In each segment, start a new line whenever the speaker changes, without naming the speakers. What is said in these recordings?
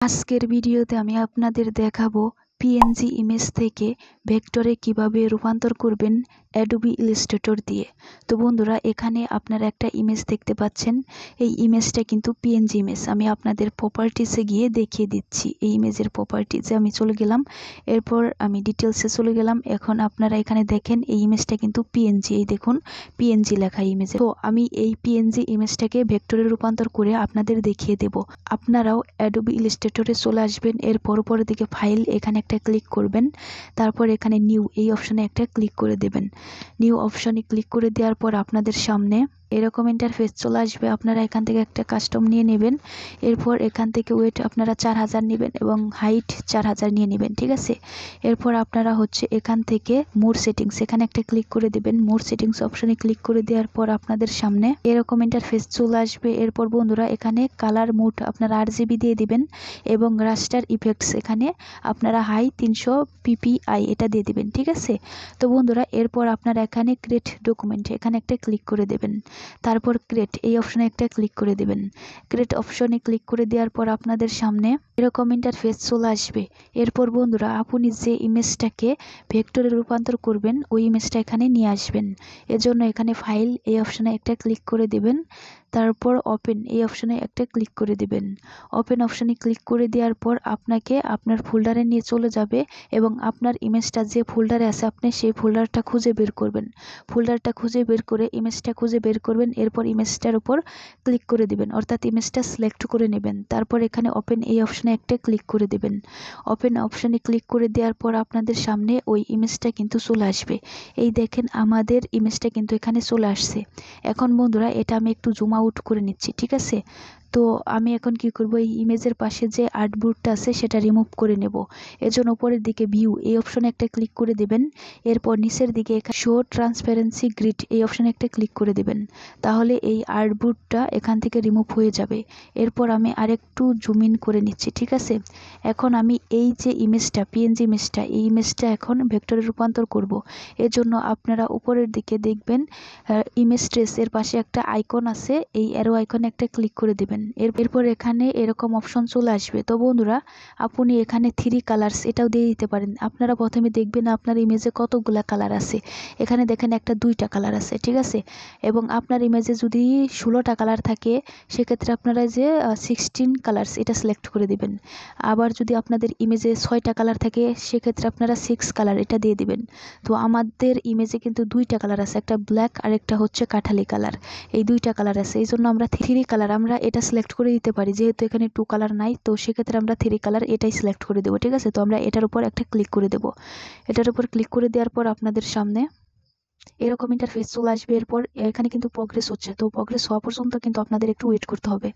আজকের ভিডিওতে আমি আপনাদের দেখাবো পিএনজি ইমেজ থেকে ভেক্টরে কিভাবে রূপান্তর করবেন অ্যাডোবি ইলাস্ট্রেটর দিয়ে। তো বন্ধুরা, এখানে আপনারা একটা ইমেজ দেখতে পাচ্ছেন। এই ইমেজটা কিন্তু পিএনজি ইমেজ। আমি আপনাদের প্রপার্টিসে গিয়ে দেখিয়ে দিচ্ছি। এই ইমেজের প্রপার্টিসে আমি চলে গেলাম, এরপর আমি ডিটেলসে চলে গেলাম। এখন আপনারা এখানে দেখেন এই ইমেজটা কিন্তু পিএনজি। এই দেখুন পিএনজি লেখা ইমেজে। তো আমি এই পিএনজি ইমেজটাকে ভেক্টরে রূপান্তর করে আপনাদের দেখিয়ে দেব। আপনারাও অ্যাডোবি ইলাস্ট্রেটরে চলে আসবেন, এর পরের দিকে ফাইল এখানে একটা ক্লিক করবেন, তারপর এখানে নিউ এই অপশনে একটা ক্লিক করে দেবেন। নিউ অপশনে ক্লিক করে দেওয়ার পর আপনাদের সামনে এরকম ইন্টারফেস চলে আসবে। আপনারা এখান থেকে একটা কাস্টম নিয়ে নেবেন, এরপর এখান থেকে ওয়েট আপনারা 4000 নেবেন এবং হাইট 4000 নিয়ে নেবেন, ঠিক আছে। এরপর আপনারা এখান থেকে মোর সেটিংস এখানে একটা ক্লিক করে দেবেন। মোর সেটিংস অপশনে ক্লিক করে দেওয়ার পর আপনাদের সামনে এরকম ইন্টারফেস চলে আসবে। এরপর বন্ধুরা, এখানে কালার মোড আপনারা RGB দিয়ে দিবেন এবং রাস্টার ইফেক্টস এখানে আপনারা হাই 300 ppi এটা দিয়ে দিবেন, ঠিক আছে। তো বন্ধুরা, এরপর আপনারা এখানে ক্রিয়েট ডকুমেন্ট এখানে একটা ক্লিক করে দেবেন, তারপর ক্রিয়েট এই অপশনে একটা ক্লিক করে দেবেন। ক্রিয়েট অপশনে ক্লিক করে দেওয়ার পর আপনাদের সামনে এরকম ইন্টারফেস চলে আসবে। এরপর বন্ধুরা, আপনি যে ইমেজটাকে ভেক্টরে রূপান্তর করবেন ওই ইমেজটা এখানে নিয়ে আসবেন। এজন্য এখানে ফাইল এই অপশনে একটা ক্লিক করে দেবেন, তারপর ওপেন এই অপশনে একটা ক্লিক করে দেবেন। ওপেন অপশনে ক্লিক করে দেওয়ার পর আপনাকে আপনার ফোল্ডারে নিয়ে চলে যাবে এবং আপনার ইমেজটা যে ফোল্ডারে আছে আপনি সেই ফোল্ডারটা খুঁজে বের করবেন। ফোল্ডারটা খুঁজে বের করে ইমেজটা খুঁজে বের করবেন, এরপর ইমেজটার উপর ক্লিক করে দিবেন, অর্থাৎ ইমেজটা সিলেক্ট করে নেবেন। তারপর এখানে ওপেন এই অপশনে একটা ক্লিক করে দেবেন। ওপেন অপশনে ক্লিক করে দেওয়ার পর আপনাদের সামনে ওই ইমেজটা কিন্তু চলে আসবে। এই দেখেন আমাদের ইমেজটা কিন্তু এখানে চলে আসছে। এখন বন্ধুরা, এটা আমি একটু জুম আউট করে নিচ্ছি, ঠিক আছে। তো আমি এখন কি করব, এই ইমেজের পাশে যে আর্টবোর্ডটা আছে সেটা রিমুভ করে নেব। এজন্য উপরের দিকে ভিউ এই অপশনে একটা ক্লিক করে দেবেন, এরপর নিচের দিকে শো ট্রান্সপারেন্সি গ্রিড এই অপশনে একটা ক্লিক করে দেবেন। তাহলে এই আর্টবোর্ডটা এখান থেকে রিমুভ হয়ে যাবে। এরপর আমি আরেকটু জুম ইন করে নিচ্ছি, ঠিক আছে। এখন আমি এই যে ইমেজটা পিএনজি ইমেজটা এই ইমেজটা এখন ভেক্টরে রূপান্তর করব। এজন্য আপনারা উপরের দিকে দেখবেন ইমেজ ট্রেস এর পাশে একটা আইকন আছে, এই অ্যারো আইকনে একটা ক্লিক করে দেবেন। এরপর এখানে এরকম অপশন চলে আসবে। তো বন্ধুরা, আপনি এখানে 3 কালার্স এটাও দিয়ে দিতে পারেন। আপনারা প্রথমে দেখবেন আপনার ইমেজে কতগুলা কালার আছে। এখানে দেখেন একটা 2টা কালার আছে, ঠিক আছে। এবং আপনার ইমেজে যদি 16টা কালার থাকে সেক্ষেত্রে আপনারা যে 16 কালার্স এটা সিলেক্ট করে দিবেন। আবার যদি আপনাদের ইমেজে 6টা কালার থাকে সেক্ষেত্রে আপনারা 6 কালার এটা দিয়ে দিবেন। তো আমাদের ইমেজে কিন্তু 2টা কালার আছে, একটা ব্ল্যাক আর একটা কাঠালি কালার। এই 2টা কালার আছে, এই জন্য আমরা 3 কালার আমরা এটা সিলেক্ট করে দিতে পারি। যেহেতু এখানে 2 কালার নাই, তো সেক্ষেত্রে আমরা 3 কালার এটাই সিলেক্ট করে দেবো, ঠিক আছে। তো আমরা এটার উপর একটা ক্লিক করে দেবো। এটার উপর ক্লিক করে দেওয়ার পর আপনাদের সামনে এরকম ইন্টারফেস চলে আসবে। এরপর এখানে কিন্তু প্রগ্রেস হচ্ছে, তো প্রগ্রেস হওয়া পর্যন্ত কিন্তু আপনাদের একটু ওয়েট করতে হবে।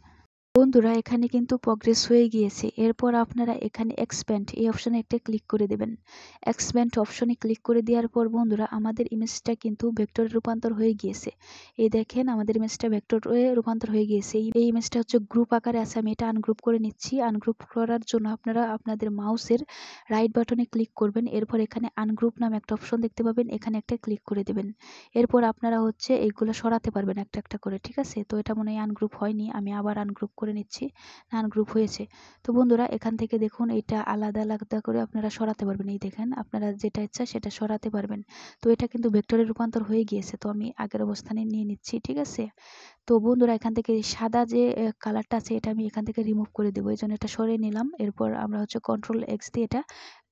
বন্ধুরা, এখানে কিন্তু প্রগ্রেস হয়ে গিয়েছে। এরপর আপনারা এখানে এক্সপ্যান্ড এই অপশনে একটা ক্লিক করে দেবেন। এক্সপ্যান্ড অপশনে ক্লিক করে দেওয়ার পর বন্ধুরা, আমাদের ইমেজটা কিন্তু ভেক্টরে রূপান্তর হয়ে গিয়েছে। এই দেখেন আমাদের ইমেজটা ভেক্টরে রূপান্তর হয়ে গিয়েছে। এই ইমেজটা গ্রুপ আকারে আছে, আমি এটা আনগ্রুপ করে নিচ্ছি। আনগ্রুপ করার জন্য আপনারা আপনাদের মাউসের রাইট বাটনে ক্লিক করবেন, এরপর এখানে আনগ্রুপ নামে একটা অপশন দেখতে পাবেন, এখানে একটা ক্লিক করে দেবেন। এরপর আপনারা এইগুলো সরাতে পারবেন একটা একটা করে, ঠিক আছে। তো এটা মনে হয় আনগ্রুপ হয়নি, আমি আবার আনগ্রুপ করে নিচ্ছি। আনগ্রুপ হয়েছে। তো বন্ধুরা, এখান থেকে দেখুন এটা আলাদা আলাদা করে আপনারা সরাতে পারবেন। এই দেখেন আপনারা যেটা ইচ্ছা সেটা সরাতে পারবেন। তো এটা কিন্তু ভেক্টরে রূপান্তর হয়ে গিয়েছে। তো আমি আগের অবস্থানে নিয়ে নিচ্ছি, ঠিক আছে। তো বন্ধুরা, এখান থেকে সাদা যে কালারটা আছে এটা আমি এখান থেকে রিমুভ করে দেবো, এই জন্য এটা সরিয়ে নিলাম। এরপর আমরা কন্ট্রোল এক্স দিয়ে এটা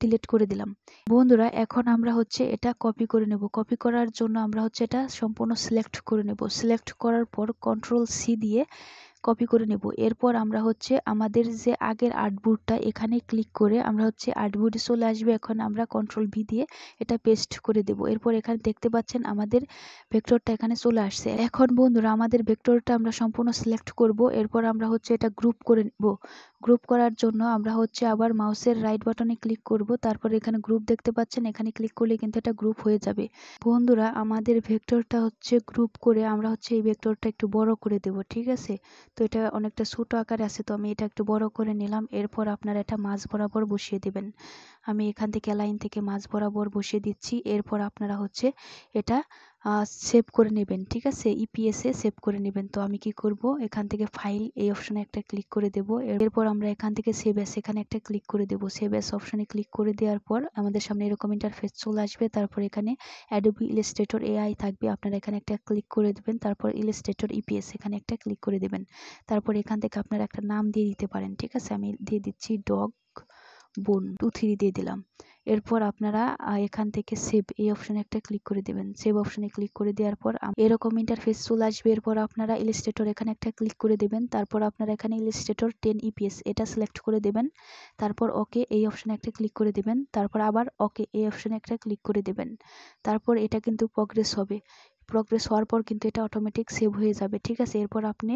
ডিলিট করে দিলাম। বন্ধুরা, এখন আমরা এটা কপি করে নেব। কপি করার জন্য আমরা এটা সম্পূর্ণ সিলেক্ট করে নেব। সিলেক্ট করার পর কন্ট্রোল সি দিয়ে কপি করে নেব। এরপর আমরা আমাদের যে আগের আর্টবোর্ডটা এখানে ক্লিক করে আমরা আর্টবোর্ডে চলে আসবে। এখন আমরা কন্ট্রোল ভি দিয়ে এটা পেস্ট করে দেব। এরপর এখানে দেখতে পাচ্ছেন আমাদের ভেক্টরটা এখানে চলে আসছে। এখন বন্ধুরা, আমাদের ভেক্টরটা আমরা সম্পূর্ণ সিলেক্ট করব। এরপর আমরা এটা গ্রুপ করে নেব। গ্রুপ করার জন্য আমরা আবার মাউসের রাইট বাটনে ক্লিক করব, তারপর এখানে গ্রুপ দেখতে পাচ্ছেন, এখানে ক্লিক করলে কিন্তু এটা গ্রুপ হয়ে যাবে। বন্ধুরা, আমাদের ভেক্টরটা গ্রুপ করে আমরা এই ভেক্টরটা একটু বড় করে দেব, ঠিক আছে। তো এটা অনেকটা ছোট আকারে আছে, তো আমি এটা একটু বড় করে নিলাম। এরপর আপনারা এটা মাঝ বরাবর বসিয়ে দিবেন। আমি এখান থেকে লাইন থেকে মাঝ বরাবর বসিয়ে দিচ্ছি। এরপর আপনারা এটা সেভ করে নেবেন, ঠিক আছে, ইপিএসে সেভ করে নেবেন। তো আমি কি করব, এখান থেকে ফাইল এই অপশনে একটা ক্লিক করে দেব। এরপর আমরা এখান থেকে সেভ অ্যাস এখানে একটা ক্লিক করে দেব। সেভ অ্যাস অপশনে ক্লিক করে দেওয়ার পর আমাদের সামনে এরকম ইন্টারফেস চলে আসবে। তারপর এখানে অ্যাডোবি ইলাস্ট্রেটর এআই থাকবে, আপনারা এখানে একটা ক্লিক করে দেবেন। তারপর ইলাস্ট্রেটর ইপিএস এখানে একটা ক্লিক করে দেবেন। তারপর এখান থেকে আপনারা একটা নাম দিয়ে দিতে পারেন, ঠিক আছে, আমি দিয়ে দিচ্ছি ডগ বোন 23 দিয়ে দিলাম। এরপর আপনারা এখান থেকে সেভ এই অপশনে একটা ক্লিক করে দেবেন। সেভ অপশনে ক্লিক করে দেওয়ার পর এরকম ইন্টারফেস চলে আসবে। এরপর আপনারা ইলাস্ট্রেটর এখানে একটা ক্লিক করে দেবেন। তারপর আপনারা এখানে ইলাস্ট্রেটর 10 ইপিএস এটা সিলেক্ট করে দেবেন। তারপর ওকে এই অপশনে একটা ক্লিক করে দেবেন। তারপর আবার ওকে এই অপশনে একটা ক্লিক করে দেবেন। তারপর এটা কিন্তু প্রগ্রেস হবে। প্রগ্রেস হওয়ার পর কিন্তু এটা অটোমেটিক সেভ হয়ে যাবে, ঠিক আছে। এরপর আপনি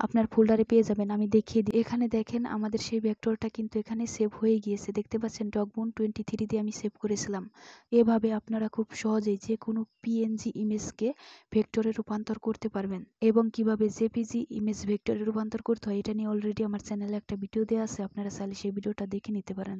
আপনার ফোল্ডারে পেয়ে যাবেন। আমি দেখিয়ে দিই, এখানে দেখেন আমাদের সেই ভেক্টরটা কিন্তু এখানে সেভ হয়ে গিয়েছে, দেখতে পাচ্ছেন ডগবোন 23 দিয়ে আমি সেভ করেছিলাম। এভাবে আপনারা খুব সহজেই যে কোনো পিএনজি ইমেজকে ভেক্টরে রূপান্তর করতে পারবেন। এবং কিভাবে জেপিজি ইমেজ ভেক্টরে রূপান্তর করতে হয় এটা নিয়ে অলরেডি আমার চ্যানেলে একটা ভিডিও দেওয়া আছে, আপনারা চাইলে সেই ভিডিওটা দেখে নিতে পারেন।